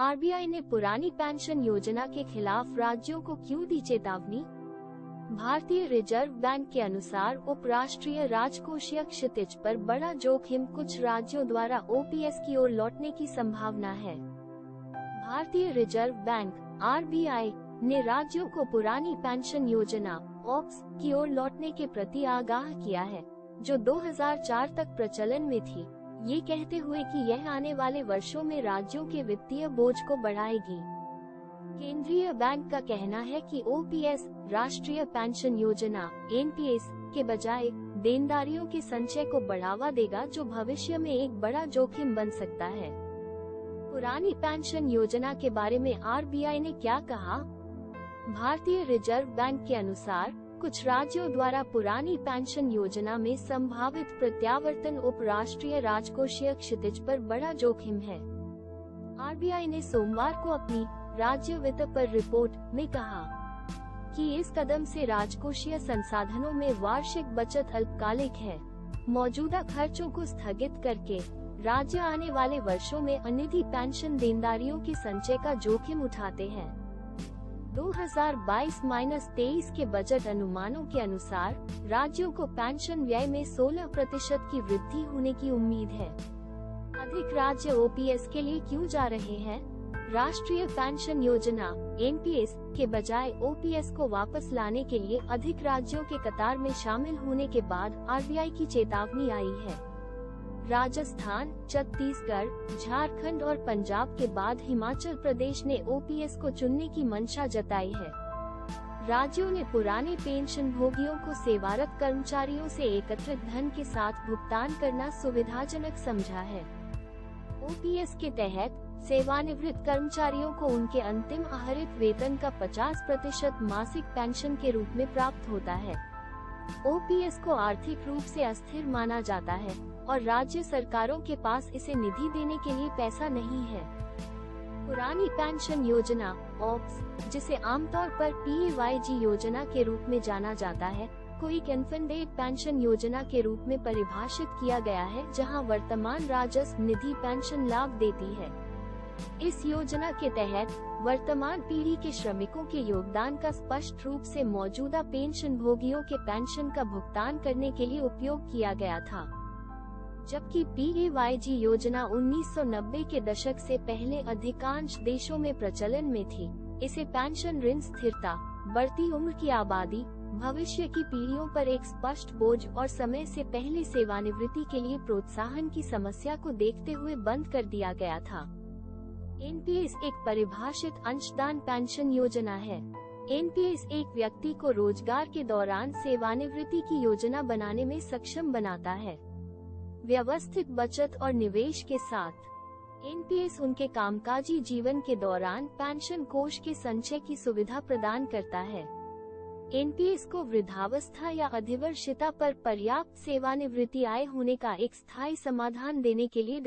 RBI ने पुरानी pension योजना के खिलाफ राज्यों को क्यों दी चेतावनी? भारतीय रिजर्व बैंक के अनुसार उपराष्ट्रीय राजकोषीय क्षितिज पर बड़ा जोखिम कुछ राज्यों द्वारा ओपीएस की ओर लौटने की संभावना है। भारतीय रिजर्व बैंक आरबीआई ने राज्यों को पुरानी पेंशन योजना ऑप्स की ओर लौटने के प्रति आगाह किया है, जो 2004 तक प्रचलन में थी, ये कहते हुए कि यह आने वाले वर्षों में राज्यों के वित्तीय बोझ को बढ़ाएगी। केंद्रीय बैंक का कहना है कि ओपीएस राष्ट्रीय पेंशन योजना एनपीएस के बजाय देनदारियों के संचय को बढ़ावा देगा, जो भविष्य में एक बड़ा जोखिम बन सकता है। पुरानी पेंशन योजना के बारे में आरबीआई ने क्या कहा? भारतीय रिजर्व बैंक के अनुसार कुछ राज्यों द्वारा पुरानी पेंशन योजना में संभावित प्रत्यावर्तन उपराष्ट्रीय राजकोषीय क्षितिज पर बड़ा जोखिम है। आरबीआई ने सोमवार को अपनी राज्य वित्त पर रिपोर्ट में कहा कि इस कदम से राजकोषीय संसाधनों में वार्षिक बचत अल्पकालिक है। मौजूदा खर्चों को स्थगित करके राज्य आने वाले वर्षों में अनिधि पेंशन देनदारियों के संचय का जोखिम उठाते हैं। 2022-23 के बजट अनुमानों के अनुसार राज्यों को पेंशन व्यय में 16% की वृद्धि होने की उम्मीद है। अधिक राज्य ओपीएस के लिए क्यों जा रहे हैं? राष्ट्रीय पेंशन योजना एनपीएस के बजाय ओपीएस को वापस लाने के लिए अधिक राज्यों के कतार में शामिल होने के बाद आरबीआई की चेतावनी आई है। राजस्थान, छत्तीसगढ़, झारखंड और पंजाब के बाद हिमाचल प्रदेश ने ओपीएस को चुनने की मंशा जताई है। राज्यों ने पुराने पेंशन भोगियों को सेवारत कर्मचारियों से एकत्रित धन के साथ भुगतान करना सुविधाजनक समझा है। ओपीएस के तहत सेवानिवृत्त कर्मचारियों को उनके अंतिम आहरित वेतन का 50% मासिक पेंशन के रूप में प्राप्त होता है। ओपीएस को आर्थिक रूप से अस्थिर माना जाता है और राज्य सरकारों के पास इसे निधि देने के लिए पैसा नहीं है। पुरानी पेंशन योजना ऑप्स, जिसे आमतौर पर पीएवाईजी योजना के रूप में जाना जाता है, को एक अनफंडेड पेंशन योजना के रूप में परिभाषित किया गया है, जहां वर्तमान राजस्व निधि पेंशन लाभ देती है। इस योजना के तहत वर्तमान पीढ़ी के श्रमिकों के योगदान का स्पष्ट रूप से मौजूदा पेंशन भोगियों के पेंशन का भुगतान करने के लिए उपयोग किया गया था, जबकि पीएवाईजी योजना 1990 के दशक से पहले अधिकांश देशों में प्रचलन में थी। इसे पेंशन ऋण स्थिरता, बढ़ती उम्र की आबादी, भविष्य की पीढ़ियों पर एक स्पष्ट बोझ और समय से पहले सेवानिवृत्ति के लिए प्रोत्साहन की समस्या को देखते हुए बंद कर दिया गया था। एनपीएस एक परिभाषित अंशदान पेंशन योजना है। एनपीएस एक व्यक्ति को रोजगार के दौरान सेवानिवृत्ति की योजना बनाने में सक्षम बनाता है। व्यवस्थित बचत और निवेश के साथ एनपीएस उनके कामकाजी जीवन के दौरान पेंशन कोष के संचय की सुविधा प्रदान करता है। एनपीएस को वृद्धावस्था या अधिवर्षिता पर पर्याप्त सेवानिवृत्ति आय होने का एक स्थायी समाधान देने के लिए